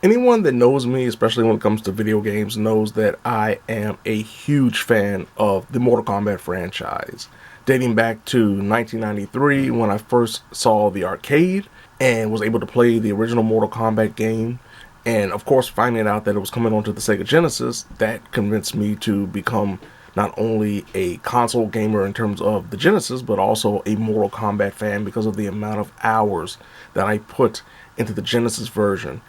Anyone that knows me, especially when it comes to video games, knows that I am a huge fan of the Mortal Kombat franchise. Dating back to 1993 when I first saw the arcade and was able to play the original Mortal Kombat game. And of course, finding out that it was coming onto the Sega Genesis, that convinced me to become not only a console gamer in terms of the Genesis, but also a Mortal Kombat fan because of the amount of hours that I put into the Genesis version.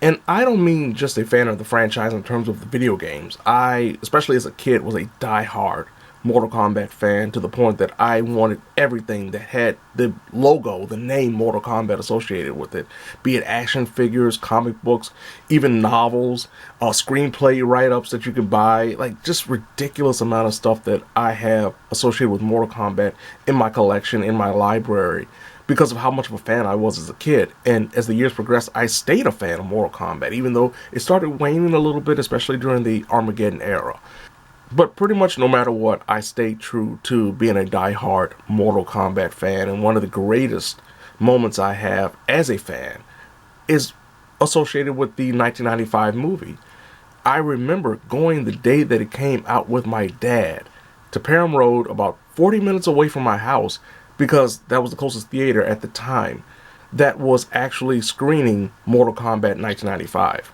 And I don't mean just a fan of the franchise in terms of the video games. I, especially as a kid, was a die-hard Mortal Kombat fan to the point that I wanted everything that had the logo, the name Mortal Kombat associated with it. Be it action figures, comic books, even novels, screenplay write-ups that you could buy. Like, just ridiculous amount of stuff that I have associated with Mortal Kombat in my collection, in my library, because of how much of a fan I was as a kid. And as the years progressed, I stayed a fan of Mortal Kombat, even though it started waning a little bit, especially during the Armageddon era. But pretty much no matter what, I stayed true to being a die-hard Mortal Kombat fan. And one of the greatest moments I have as a fan is associated with the 1995 movie. I remember going the day that it came out with my dad to Parham Road, about 40 minutes away from my house, because that was the closest theater at the time that was actually screening Mortal Kombat 1995.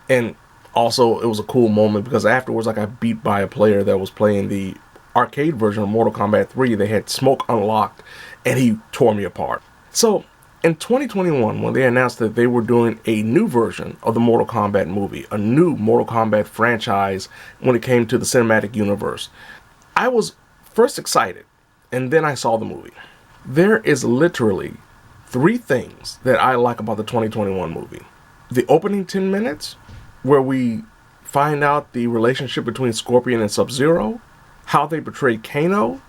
And also, it was a cool moment because afterwards I got beat by a player that was playing the arcade version of Mortal Kombat 3. They had Smoke unlocked, and he tore me apart. So, in 2021, when they announced that they were doing a new version of the Mortal Kombat movie, a new Mortal Kombat franchise when it came to the cinematic universe, I was first excited, and then I saw the movie. There is literally three things that I like about the 2021 movie. The opening 10 minutes, where we find out the relationship between Scorpion and Sub-Zero, how they portray Kano,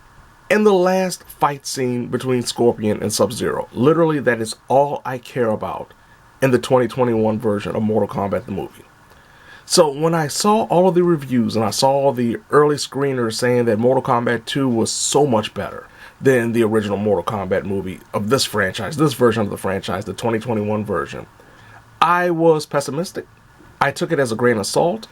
and the last fight scene between Scorpion and Sub-Zero. Literally, that is all I care about in the 2021 version of Mortal Kombat the movie. So when I saw all of the reviews and I saw the early screeners saying that Mortal Kombat 2 was so much better than the original Mortal Kombat movie of this franchise, this version of the franchise, the 2021 version, I was pessimistic. I took it as a grain of salt,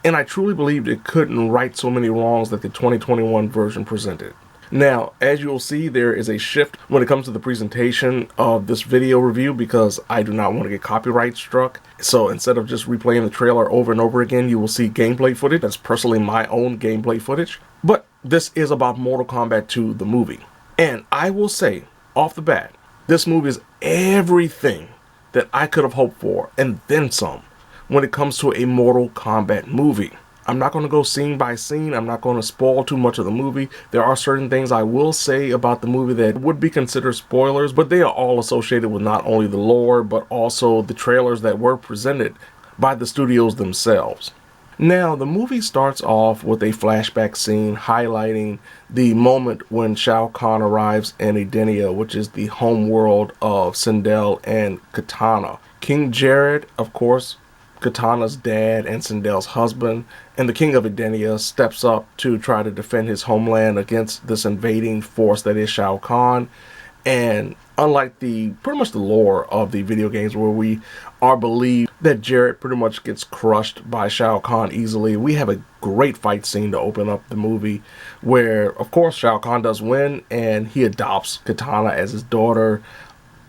and I truly believed it couldn't right so many wrongs that the 2021 version presented. Now, as you'll see, there is a shift when it comes to the presentation of this video review because I do not want to get copyright struck. So instead of just replaying the trailer over and over again, you will see gameplay footage. That's personally my own gameplay footage. But this is about Mortal Kombat 2, the movie. And I will say, off the bat, this movie is everything that I could have hoped for, and then some, when it comes to a Mortal Kombat movie. I'm not going to go scene by scene. I'm not going to spoil too much of the movie. There are certain things I will say about the movie that would be considered spoilers, but they are all associated with not only the lore, but also the trailers that were presented by the studios themselves. Now, the movie starts off with a flashback scene highlighting the moment when Shao Kahn arrives in Edenia, which is the home world of Sindel and Kitana. King Jared, of course, Kitana's dad and Sindel's husband, and the king of Edenia steps up to try to defend his homeland against this invading force that is Shao Kahn. And unlike pretty much the lore of the video games where we are believed that Jared pretty much gets crushed by Shao Kahn easily, we have a great fight scene to open up the movie where, of course, Shao Kahn does win and he adopts Kitana as his daughter,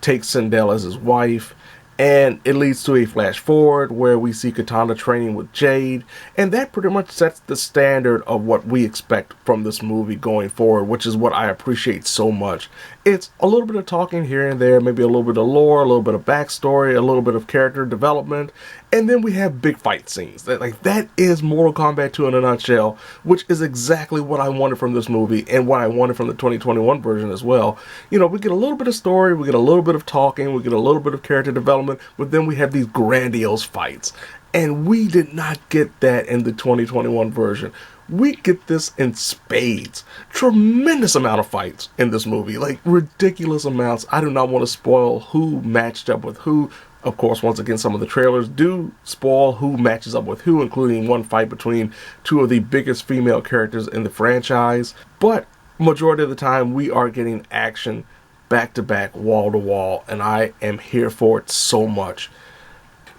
takes Sindel as his wife, and it leads to a flash forward where we see Kitana training with Jade, and that pretty much sets the standard of what we expect from this movie going forward, which is what I appreciate so much. It's a little bit of talking here and there, maybe a little bit of lore, a little bit of backstory, a little bit of character development, and then we have big fight scenes. That is Mortal Kombat 2 in a nutshell, which is exactly what I wanted from this movie and what I wanted from the 2021 version as well. You know, we get a little bit of story, we get a little bit of talking, we get a little bit of character development, but then we have these grandiose fights. And we did not get that in the 2021 version. We get this in spades. Tremendous amount of fights in this movie. Like, ridiculous amounts. I do not want to spoil who matched up with who. Of course, once again, some of the trailers do spoil who matches up with who, including one fight between two of the biggest female characters in the franchise. But majority of the time, we are getting action back to back, wall to wall, and I am here for it so much.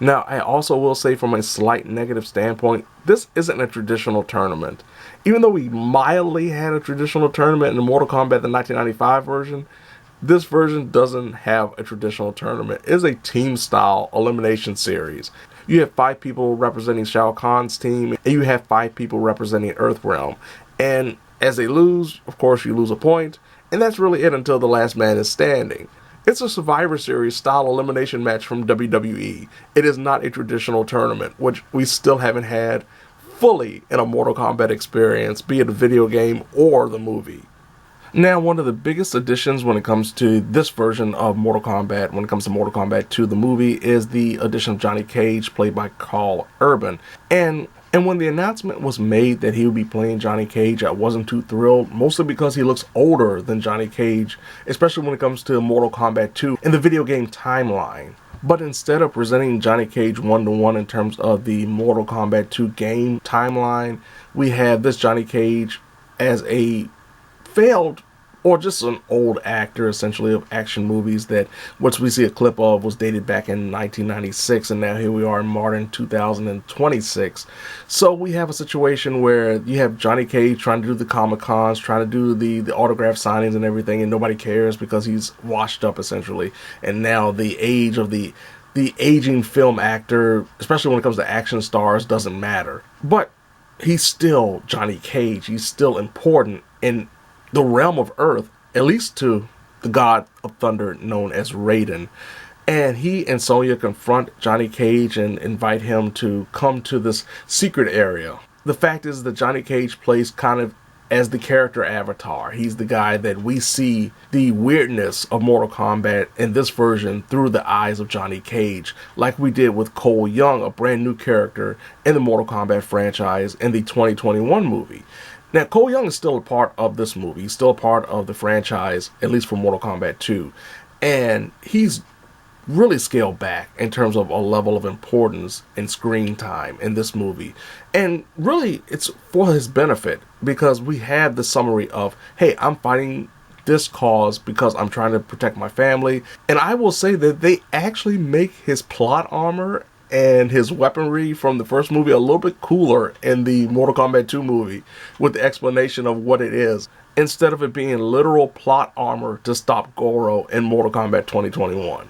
Now, I also will say from a slight negative standpoint, this isn't a traditional tournament. Even though we mildly had a traditional tournament in the Mortal Kombat the 1995 version, this version doesn't have a traditional tournament. It is a team-style elimination series. You have 5 people representing Shao Kahn's team, and you have 5 people representing Earthrealm. And as they lose, of course, you lose a point, and that's really it until the last man is standing. It's a Survivor Series style elimination match from WWE. It is not a traditional tournament, which we still haven't had fully in a Mortal Kombat experience, be it a video game or the movie. Now, one of the biggest additions when it comes to this version of Mortal Kombat, when it comes to Mortal Kombat 2, the movie, is the addition of Johnny Cage, played by Karl Urban. And when the announcement was made that he would be playing Johnny Cage, I wasn't too thrilled, mostly because he looks older than Johnny Cage, especially when it comes to Mortal Kombat 2 in the video game timeline. But instead of presenting Johnny Cage one-to-one in terms of the Mortal Kombat 2 game timeline, we have this Johnny Cage as a failed, or just an old actor essentially of action movies that what we see a clip of was dated back in 1996, and now here we are in modern 2026. So we have a situation where you have Johnny Cage trying to do the Comic-Cons, trying to do the autograph signings and everything, and nobody cares because he's washed up essentially. And now the age of the aging film actor, especially when it comes to action stars, doesn't matter. But he's still Johnny Cage. He's still important in the realm of Earth, at least to the god of thunder known as Raiden. And he and Sonya confront Johnny Cage and invite him to come to this secret area. The fact is that Johnny Cage plays kind of as the character avatar. He's the guy that we see the weirdness of Mortal Kombat in this version through the eyes of Johnny Cage, like we did with Cole Young, a brand new character in the Mortal Kombat franchise in the 2021 movie. Now, Cole Young is still a part of this movie. He's still a part of the franchise, at least for Mortal Kombat 2. And he's really scaled back in terms of a level of importance and screen time in this movie. And really, it's for his benefit, because we have the summary of, hey, I'm fighting this cause because I'm trying to protect my family. And I will say that they actually make his plot armor and his weaponry from the first movie a little bit cooler in the Mortal Kombat 2 movie, with the explanation of what it is, instead of it being literal plot armor to stop Goro in Mortal Kombat 2021.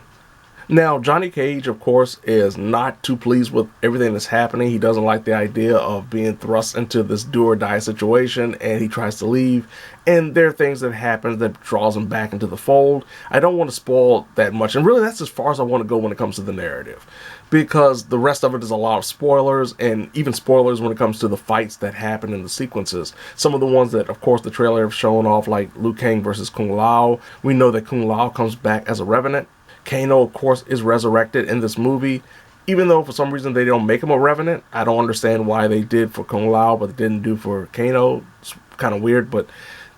Now, Johnny Cage, of course, is not too pleased with everything that's happening. He doesn't like the idea of being thrust into this do-or-die situation, and he tries to leave. And there are things that happen that draws him back into the fold. I don't want to spoil that much, and really that's as far as I want to go when it comes to the narrative, because the rest of it is a lot of spoilers, and even spoilers when it comes to the fights that happen in the sequences. Some of the ones that, of course, the trailer have shown off, like Liu Kang versus Kung Lao. We know that Kung Lao comes back as a Revenant. Kano, of course, is resurrected in this movie, even though for some reason they don't make him a Revenant. I don't understand why they did for Kung Lao, but they didn't do for Kano. It's kind of weird, but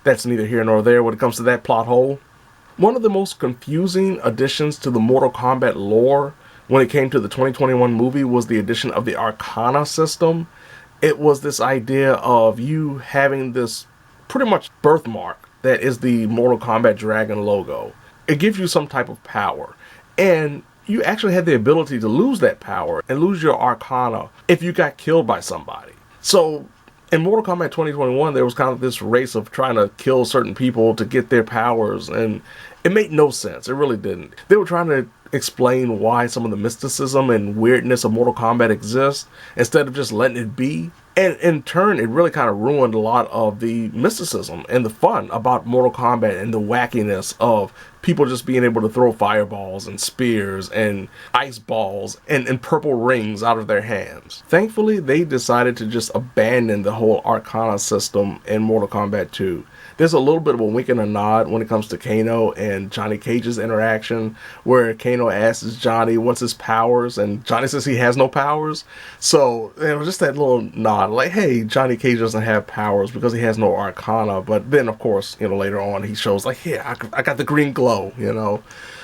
that's neither here nor there when it comes to that plot hole. One of the most confusing additions to the Mortal Kombat lore when it came to the 2021 movie was the addition of the Arcana system. It was this idea of you having this pretty much birthmark that is the Mortal Kombat Dragon logo. It gives you some type of power, and you actually had the ability to lose that power and lose your Arcana if you got killed by somebody. So in Mortal Kombat 2021, there was kind of this race of trying to kill certain people to get their powers, and it made no sense. It really didn't. They were trying to explain why some of the mysticism and weirdness of Mortal Kombat exists instead of just letting it be. And in turn, it really kind of ruined a lot of the mysticism and the fun about Mortal Kombat and the wackiness of people just being able to throw fireballs and spears and ice balls and purple rings out of their hands. Thankfully, they decided to just abandon the whole Arcana system in Mortal Kombat 2. There's a little bit of a wink and a nod when it comes to Kano and Johnny Cage's interaction, where Kano asks Johnny what's his powers, and Johnny says he has no powers. So it was just that little nod, like, hey, Johnny Cage doesn't have powers because he has no Arcana. But then, of course, later on he shows like, yeah, I got the green glow,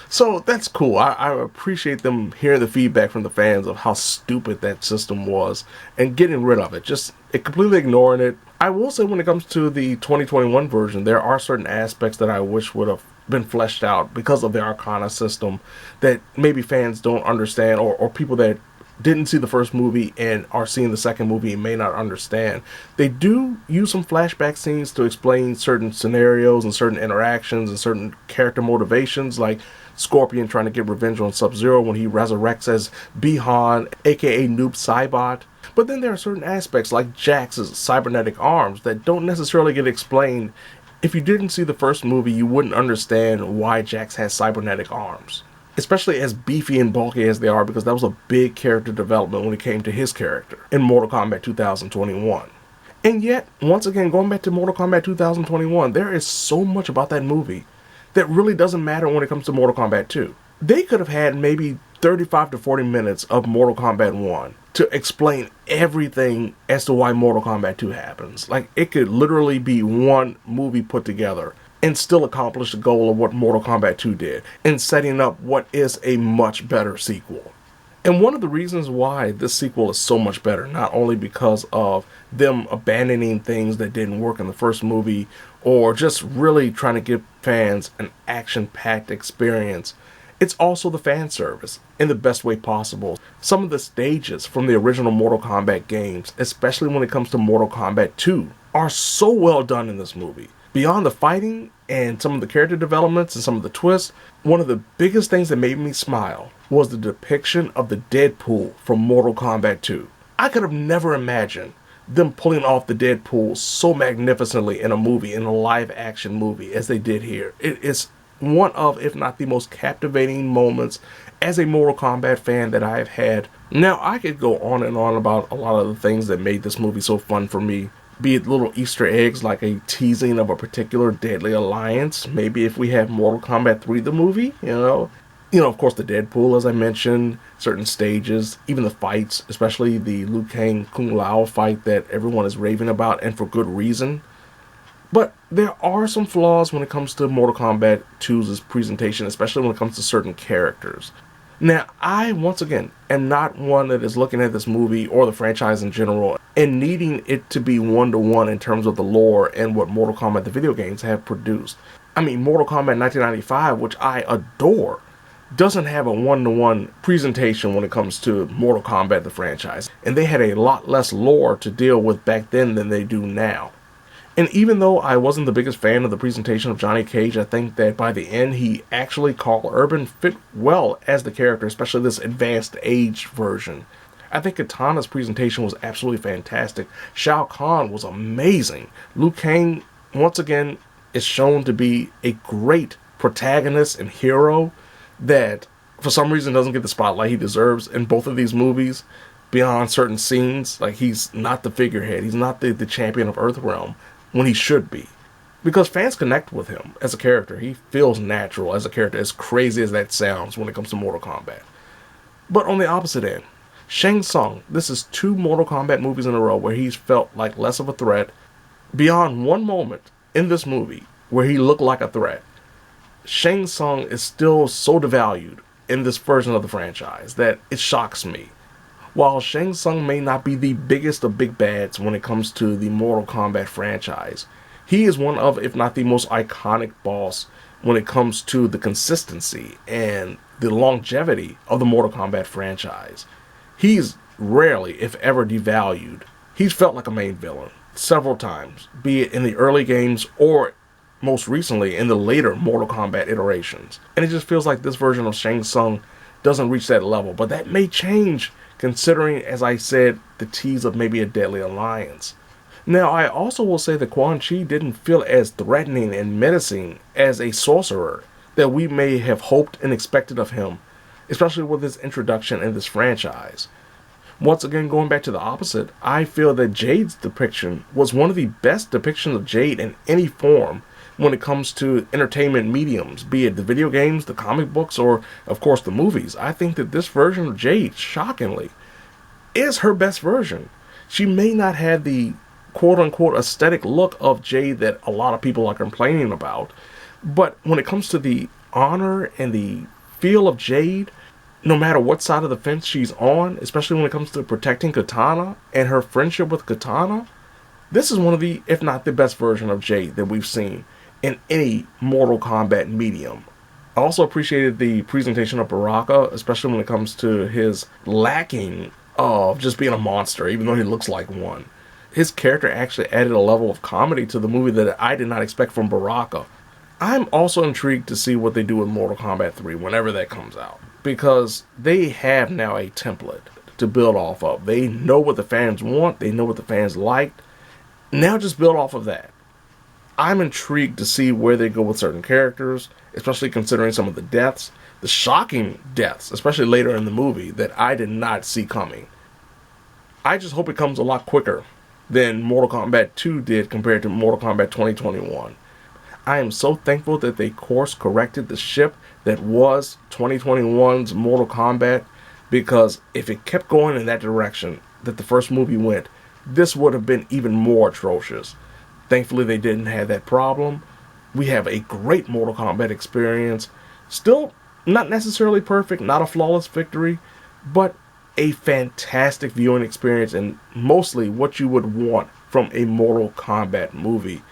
So that's cool. I appreciate them hearing the feedback from the fans of how stupid that system was and getting rid of it. Just completely ignoring it. I will say when it comes to the 2021 version, there are certain aspects that I wish would have been fleshed out because of the Arcana system that maybe fans don't understand, or people that didn't see the first movie and are seeing the second movie and may not understand. They do use some flashback scenes to explain certain scenarios and certain interactions and certain character motivations, like Scorpion trying to get revenge on Sub-Zero when he resurrects as Bihan, aka Noob Saibot. But then there are certain aspects like Jax's cybernetic arms that don't necessarily get explained. If you didn't see the first movie, you wouldn't understand why Jax has cybernetic arms, especially as beefy and bulky as they are, because that was a big character development when it came to his character in Mortal Kombat 2021. And yet, once again, going back to Mortal Kombat 2021, there is so much about that movie that really doesn't matter when it comes to Mortal Kombat 2. They could have had maybe 35 to 40 minutes of Mortal Kombat 1 to explain everything as to why Mortal Kombat 2 happens. Like, it could literally be one movie put together and still accomplish the goal of what Mortal Kombat 2 did, in setting up what is a much better sequel. And one of the reasons why this sequel is so much better, not only because of them abandoning things that didn't work in the first movie, or just really trying to give fans an action-packed experience, it's also the fan service in the best way possible. Some of the stages from the original Mortal Kombat games, especially when it comes to Mortal Kombat 2, are so well done in this movie. Beyond the fighting and some of the character developments and some of the twists, one of the biggest things that made me smile was the depiction of the Deadpool from Mortal Kombat 2. I could have never imagined them pulling off the Deadpool so magnificently in a movie, in a live action movie, as they did here. It is one of, if not the most captivating moments as a Mortal Kombat fan that I have had. Now, I could go on and on about a lot of the things that made this movie so fun for me, be it little Easter eggs like a teasing of a particular deadly alliance. Maybe if we have Mortal Kombat 3 the movie, you know, of course the Deadpool, as I mentioned, certain stages, even the fights, especially the Liu Kang Kung Lao fight that everyone is raving about, and for good reason. But there are some flaws when it comes to Mortal Kombat 2's presentation, especially when it comes to certain characters. Now, I, once again, am not one that is looking at this movie or the franchise in general and needing it to be one-to-one in terms of the lore and what Mortal Kombat the video games have produced. I mean, Mortal Kombat 1995, which I adore, doesn't have a one-to-one presentation when it comes to Mortal Kombat the franchise. And they had a lot less lore to deal with back then than they do now. And even though I wasn't the biggest fan of the presentation of Johnny Cage, I think that by the end he actually, Carl Urban, fit well as the character, especially this advanced age version. I think Katana's presentation was absolutely fantastic. Shao Kahn was amazing. Liu Kang, once again, is shown to be a great protagonist and hero that, for some reason, doesn't get the spotlight he deserves in both of these movies. Beyond certain scenes, like he's not the figurehead, he's not the champion of Earthrealm, when he should be. Because fans connect with him as a character. He feels natural as a character, as crazy as that sounds when it comes to Mortal Kombat. But on the opposite end, Shang Tsung, this is 2 Mortal Kombat movies in a row where he's felt like less of a threat. Beyond one moment in this movie where he looked like a threat, Shang Tsung is still so devalued in this version of the franchise that it shocks me. While Shang Tsung may not be the biggest of big bads when it comes to the Mortal Kombat franchise, he is one of, if not the most iconic boss when it comes to the consistency and the longevity of the Mortal Kombat franchise. He's rarely, if ever, devalued. He's felt like a main villain several times, be it in the early games or most recently in the later Mortal Kombat iterations. And it just feels like this version of Shang Tsung doesn't reach that level, but that may change considering, as I said, the tease of maybe a deadly alliance. Now, I also will say that Quan Chi didn't feel as threatening and menacing as a sorcerer that we may have hoped and expected of him, especially with his introduction in this franchise. Once again, going back to the opposite, I feel that Jade's depiction was one of the best depictions of Jade in any form when it comes to entertainment mediums, be it the video games, the comic books, or, of course, the movies. I think that this version of Jade, shockingly, is her best version. She may not have the quote-unquote aesthetic look of Jade that a lot of people are complaining about, but when it comes to the honor and the feel of Jade, no matter what side of the fence she's on, especially when it comes to protecting Katana and her friendship with Katana, this is one of the, if not the best version of Jade that we've seen in any Mortal Kombat medium. I also appreciated the presentation of Baraka, especially when it comes to his lacking of just being a monster, even though he looks like one. His character actually added a level of comedy to the movie that I did not expect from Baraka. I'm also intrigued to see what they do with Mortal Kombat 3 whenever that comes out, because they have now a template to build off of. They know what the fans want, they know what the fans liked. Now just build off of that. I'm intrigued to see where they go with certain characters, especially considering some of the deaths, the shocking deaths, especially later in the movie, that I did not see coming. I just hope it comes a lot quicker than Mortal Kombat 2 did compared to Mortal Kombat 2021. I am so thankful that they course corrected the ship that was 2021's Mortal Kombat, because if it kept going in that direction that the first movie went, this would have been even more atrocious. Thankfully, they didn't have that problem. We have a great Mortal Kombat experience. Still not necessarily perfect, not a flawless victory, but a fantastic viewing experience, and mostly what you would want from a Mortal Kombat movie.